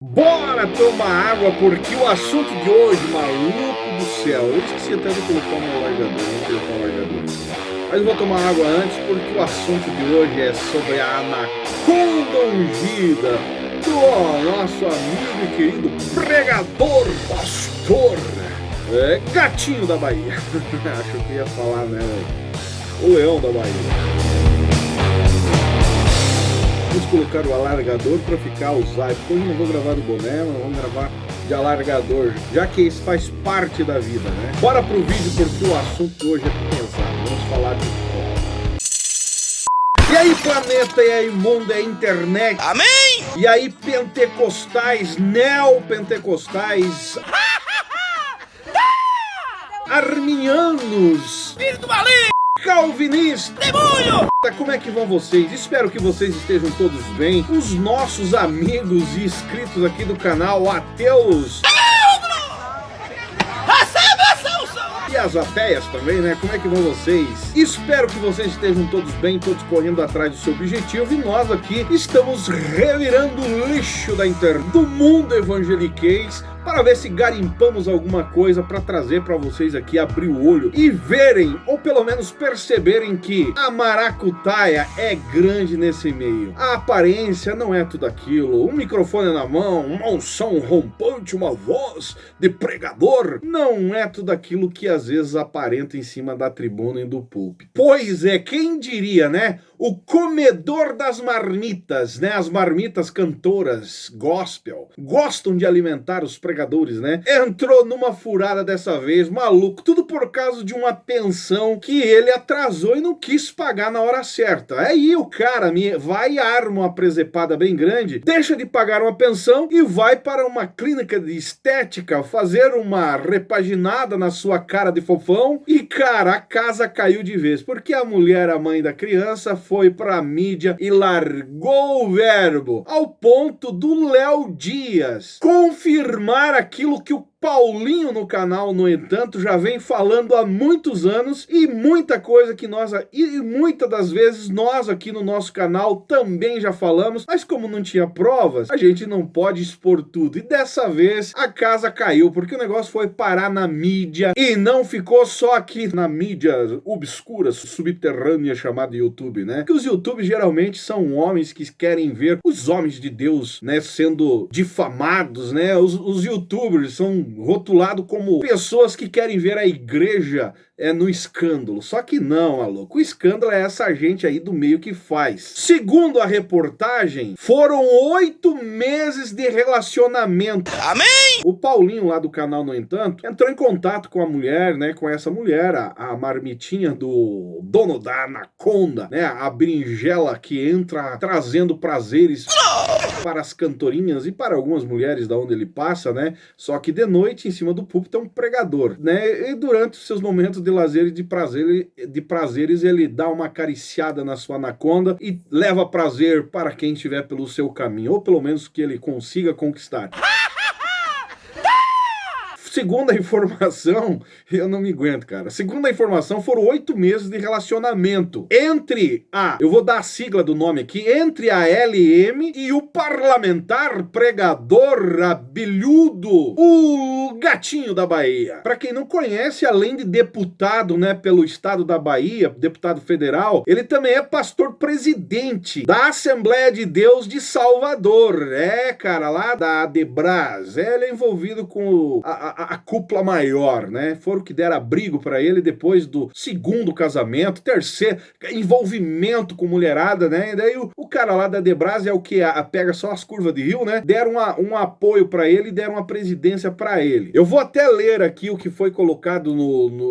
Bora tomar água, porque o assunto de hoje, maluco do céu, eu esqueci até de colocar o meu largador, não colocar o largador. Mas eu vou tomar água antes, porque o assunto de hoje é sobre a anaconda ungida do nosso amigo e querido pregador, pastor, gatinho da Bahia. Acho que ia falar, né, o leão da Bahia. Vamos colocar o alargador para ficar usado. Hoje não vou gravar do boné, mas vamos gravar de alargador, já que isso faz parte da vida, né? Bora pro vídeo, porque o assunto hoje é pesado. Vamos falar de cola. E aí, planeta, e aí, mundo, e aí, internet. Amém! E aí, pentecostais, neopentecostais, arminianos, Espírito maligno! calvinistas. Demônio! Como é que vão vocês? Espero que vocês estejam todos bem. Os nossos amigos e inscritos aqui do canal Ateus Recebe essa unção! e as ateias também, né? Como é que vão vocês? Espero que vocês estejam todos bem, todos correndo atrás do seu objetivo. E nós aqui estamos revirando o lixo da internet, do mundo evangeliquez, para ver se garimpamos alguma coisa para trazer para vocês aqui, abrir o olho e verem, ou pelo menos perceberem, que a maracutaia é grande nesse meio. A aparência não é tudo aquilo. Um microfone na mão, uma unção rompante, uma voz de pregador, não é tudo aquilo que às vezes aparenta em cima da tribuna e do púlpito. Pois é, quem diria, né? O comedor das marmitas, né? As marmitas cantoras gospel gostam de alimentar os pregadores, né? Entrou numa furada dessa vez, maluco, tudo por causa de uma pensão que ele atrasou e não quis pagar na hora certa. Aí o cara vai e arma uma presepada bem grande, deixa de pagar uma pensão e vai para uma clínica de estética fazer uma repaginada na sua cara de fofão e, cara, a casa caiu de vez, porque a mulher, a mãe da criança, foi pra mídia e largou o verbo, ao ponto do Léo Dias confirmar aquilo que o Paulinho no canal, no entanto, já vem falando há muitos anos, e muita coisa que muitas das vezes nós aqui no nosso canal também já falamos, mas como não tinha provas, a gente não pode expor tudo. E dessa vez a casa caiu, porque o negócio foi parar na mídia, e não ficou só aqui na mídia obscura, subterrânea, chamada YouTube, né? Que os YouTubes geralmente são homens que querem ver os homens de Deus, né, sendo difamados, né? Os YouTubers são rotulado como pessoas que querem ver a igreja no escândalo. Só que não, maluco. O escândalo é essa gente aí do meio que faz. Segundo a reportagem, foram 8 meses de relacionamento. Amém! O Paulinho lá do canal, no entanto, entrou em contato com a mulher, né? Com essa mulher, a marmitinha do dono da anaconda, né? A berinjela que entra trazendo prazeres para as cantorinhas e para algumas mulheres da onde ele passa, né? Só que de noite, em cima do púlpito, é um pregador, né? E durante os seus momentos de lazer e de prazeres, ele dá uma acariciada na sua anaconda e leva prazer para quem estiver pelo seu caminho, ou pelo menos que ele consiga conquistar. Segundo a informação, eu não me aguento, cara. Segundo a informação, foram 8 meses de relacionamento entre eu vou dar a sigla do nome aqui, entre a LM e o parlamentar pregador abelhudo, o gatinho da Bahia. Pra quem não conhece, além de deputado, né, pelo estado da Bahia, deputado federal, ele também é pastor presidente da Assembleia de Deus de Salvador. É, cara, lá da Adebras. Ele é envolvido com a cúpula maior, né? Foram que deram abrigo para ele depois do segundo casamento, terceiro, envolvimento com mulherada, né? E daí o cara lá da Debras é o que pega só as curvas de rio, né? Deram um apoio para ele e deram uma presidência para ele. Eu vou até ler aqui o que foi colocado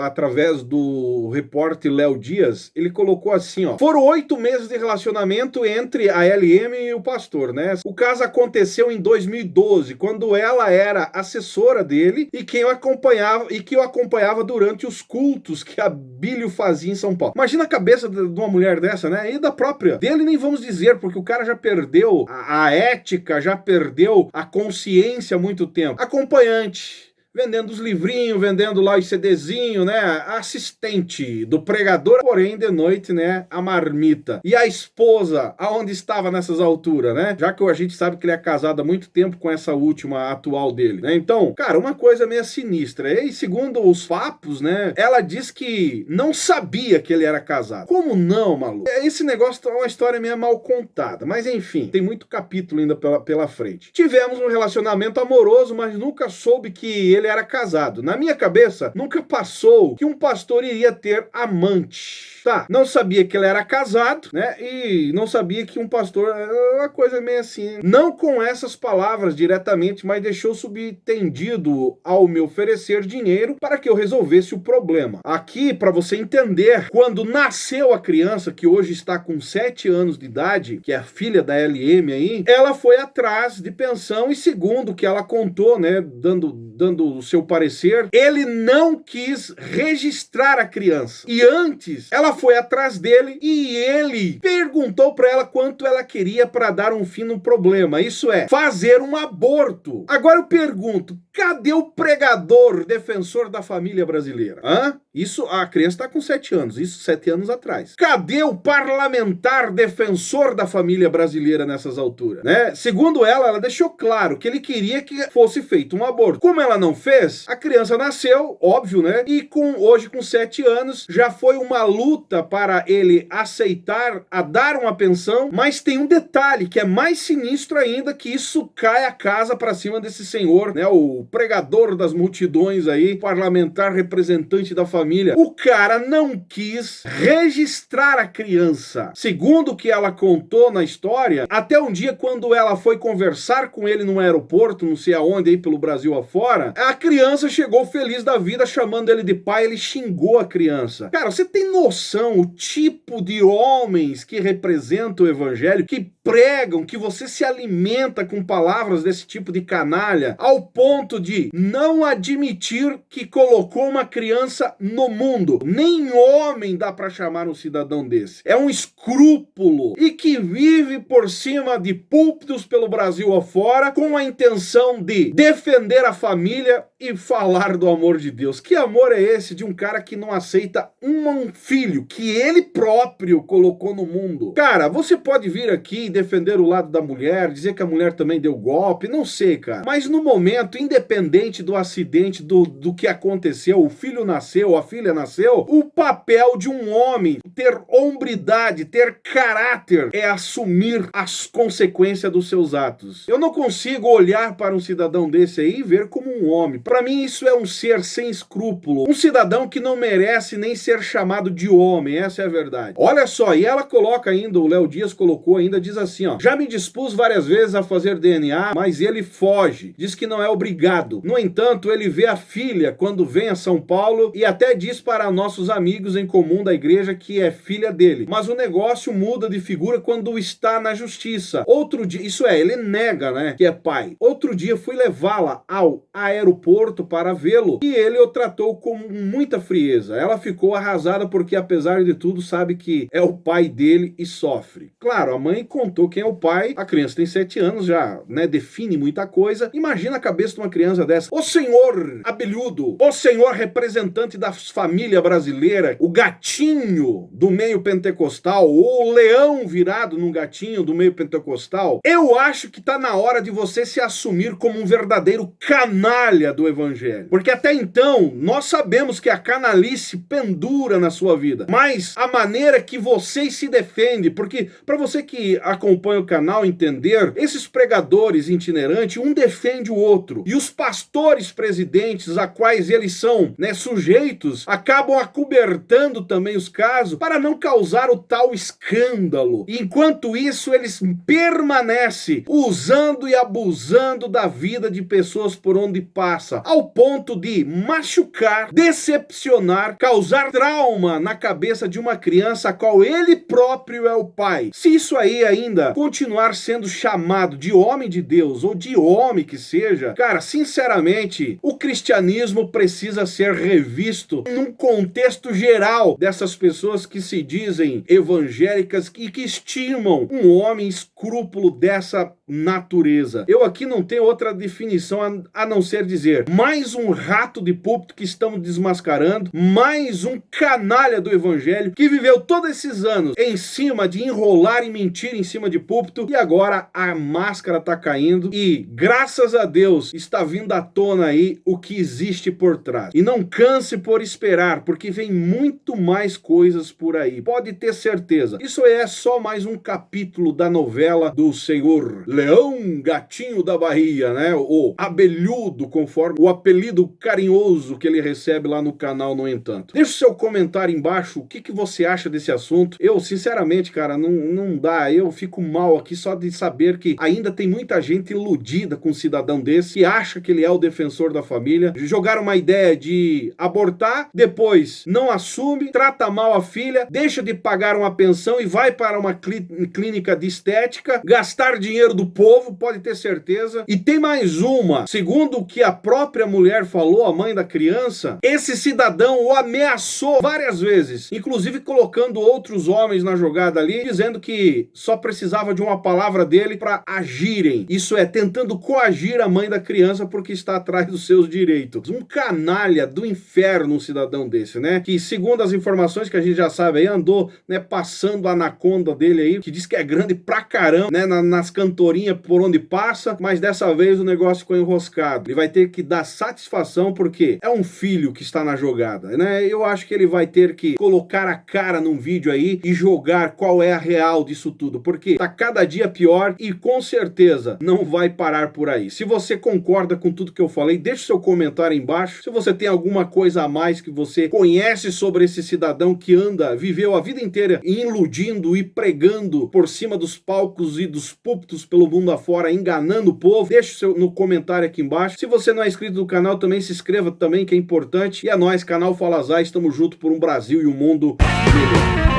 através do repórter Léo Dias. Ele colocou assim, ó: foram 8 meses de relacionamento entre a LM e o pastor, né? O caso aconteceu em 2012, quando ela era assessora dele e que eu acompanhava durante os cultos que a Bílio fazia em São Paulo. Imagina a cabeça de uma mulher dessa, né? E da própria dele nem vamos dizer, porque o cara já perdeu a ética, já perdeu a consciência há muito tempo. Acompanhante, vendendo os livrinhos, vendendo lá os CDzinhos, né? Assistente do pregador, porém, de noite, né? A marmita. E a esposa, aonde estava nessas alturas, né? Já que a gente sabe que ele é casado há muito tempo com essa última atual dele, né? Então, cara, uma coisa meio sinistra. E segundo os papos, né? Ela diz que não sabia que ele era casado. Como não, maluco? Esse negócio é uma história meio mal contada. Mas enfim, tem muito capítulo ainda pela frente. Tivemos um relacionamento amoroso, mas nunca soube que ele era casado. Na minha cabeça, nunca passou que um pastor iria ter amante. Tá, não sabia que ele era casado, né? E não sabia que um pastor... Uma coisa meio assim. Não com essas palavras diretamente, mas deixou subentendido ao me oferecer dinheiro para que eu resolvesse o problema. Aqui, para você entender, quando nasceu a criança, que hoje está com 7 anos de idade, que é a filha da LM aí, ela foi atrás de pensão e segundo o que ela contou, né? Dando o seu parecer, ele não quis registrar a criança. E antes, ela foi atrás dele e ele perguntou para ela quanto ela queria para dar um fim no problema. Isso é, fazer um aborto. Agora eu pergunto, cadê o pregador defensor da família brasileira? Hã? Isso, a criança está com 7 anos, isso 7 anos atrás. Cadê o parlamentar defensor da família brasileira nessas alturas? Né? Segundo ela deixou claro que ele queria que fosse feito um aborto. Como ela não fez, a criança nasceu, óbvio, né? E hoje com 7 anos, já foi uma luta para ele aceitar a dar uma pensão, mas tem um detalhe que é mais sinistro ainda, que isso cai a casa para cima desse senhor, né? O pregador das multidões aí, parlamentar representante da família. O cara não quis registrar a criança. Segundo o que ela contou na história, até um dia quando ela foi conversar com ele no aeroporto, não sei aonde aí pelo Brasil afora, a criança chegou feliz da vida chamando ele de pai, ele xingou a criança. Cara, você tem noção o tipo de homens que representam o evangelho, que pregam, que você se alimenta com palavras desse tipo de canalha, ao ponto de não admitir que colocou uma criança no mundo. Nem homem dá pra chamar um cidadão desse. É um escrúpulo e que vive por cima de púlpitos pelo Brasil afora com a intenção de defender a família e falar do amor de Deus. Que amor é esse de um cara que não aceita um filho que ele próprio colocou no mundo? Cara, você pode vir aqui e defender o lado da mulher, dizer que a mulher também deu golpe, não sei, cara. Mas no momento, independente do acidente, do que aconteceu, o filho nasceu, a filha nasceu, o papel de um homem ter hombridade, ter caráter, é assumir as consequências dos seus atos. Eu não consigo olhar para um cidadão desse aí e ver como um homem. Para mim, isso é um ser sem escrúpulo. Um cidadão que não merece nem ser chamado de homem, essa é a verdade. Olha só, e ela coloca ainda, o Léo Dias colocou ainda, diz assim, ó: já me dispus várias vezes a fazer DNA, mas ele foge, diz que não é obrigado. No entanto, ele vê a filha quando vem a São Paulo e até diz para nossos amigos em comum da igreja que é filha dele. Mas o negócio muda de figura quando está na justiça. Outro dia, isso é, ele nega, né, que é pai. Outro dia fui levá-la ao aeroporto para vê-lo e ele o tratou com muita frieza. Ela ficou arrasada porque, apesar de tudo, sabe que é o pai dele e sofre. Claro, a mãe contou quem é o pai, a criança tem 7 anos, já, né, define muita coisa. Imagina a cabeça de uma criança dessa. O senhor abelhudo, o senhor representante da família brasileira, o gatinho do meio pentecostal, ou o leão virado num gatinho do meio pentecostal, eu acho que tá na hora de você se assumir como um verdadeiro canalha do evangelho. Porque até então, nós sabemos que a canalice pendura na sua vida, mas a maneira que você se defende, porque para você que acompanha o canal entender, esses pregadores itinerantes, um defende o outro, e os pastores presidentes a quais eles são, né, sujeitos, acabam acobertando também os casos para não causar o tal escândalo. E enquanto isso, eles permanecem usando e abusando da vida de pessoas por onde passa, ao ponto de machucar, decepcionar, causar trauma na cabeça de uma criança a qual ele próprio é o pai. Se isso aí ainda continuar sendo chamado de homem de Deus ou de homem que seja, cara, sinceramente, o cristianismo precisa ser revisto num contexto geral dessas pessoas que se dizem evangélicas e que estimam um homem escolhido escrúpulo dessa natureza. Eu aqui não tenho outra definição a não ser dizer mais um rato de púlpito que estamos desmascarando, mais um canalha do evangelho que viveu todos esses anos em cima de enrolar e mentir em cima de púlpito e agora a máscara tá caindo e graças a Deus está vindo à tona aí o que existe por trás. E não canse por esperar, porque vem muito mais coisas por aí. Pode ter certeza. Isso é só mais um capítulo da novela do senhor Leão Gatinho da Bahia, né? O abelhudo, conforme o apelido carinhoso que ele recebe lá no canal, no entanto. Deixa o seu comentário embaixo, o que você acha desse assunto. Eu, sinceramente, cara, não dá. Eu fico mal aqui só de saber que ainda tem muita gente iludida com um cidadão desse, que acha que ele é o defensor da família. Jogaram uma ideia de abortar, depois não assume, trata mal a filha, deixa de pagar uma pensão e vai para uma clínica de estética, gastar dinheiro do povo, pode ter certeza. E tem mais uma, segundo o que a própria mulher falou, a mãe da criança, esse cidadão o ameaçou várias vezes, inclusive colocando outros homens na jogada ali, dizendo que só precisava de uma palavra dele para agirem. Isso é, tentando coagir a mãe da criança porque está atrás dos seus direitos. Um canalha do inferno, um cidadão desse, né? Que segundo as informações que a gente já sabe aí, andou, né, passando a anaconda dele aí, que diz que é grande pra caramba, né, nas cantorinhas por onde passa, mas dessa vez o negócio ficou enroscado. Ele vai ter que dar satisfação porque é um filho que está na jogada, né? Eu acho que ele vai ter que colocar a cara num vídeo aí e jogar qual é a real disso tudo, porque tá cada dia pior e com certeza não vai parar por aí. Se você concorda com tudo que eu falei, deixe seu comentário aí embaixo. Se você tem alguma coisa a mais que você conhece sobre esse cidadão que viveu a vida inteira iludindo e pregando por cima dos palcos e dos púlpitos pelo mundo afora, enganando o povo, deixe no comentário aqui embaixo. Se você não é inscrito no canal, também se inscreva também, que é importante. E é nóis, canal Fala Zay, estamos juntos por um Brasil e um mundo melhor.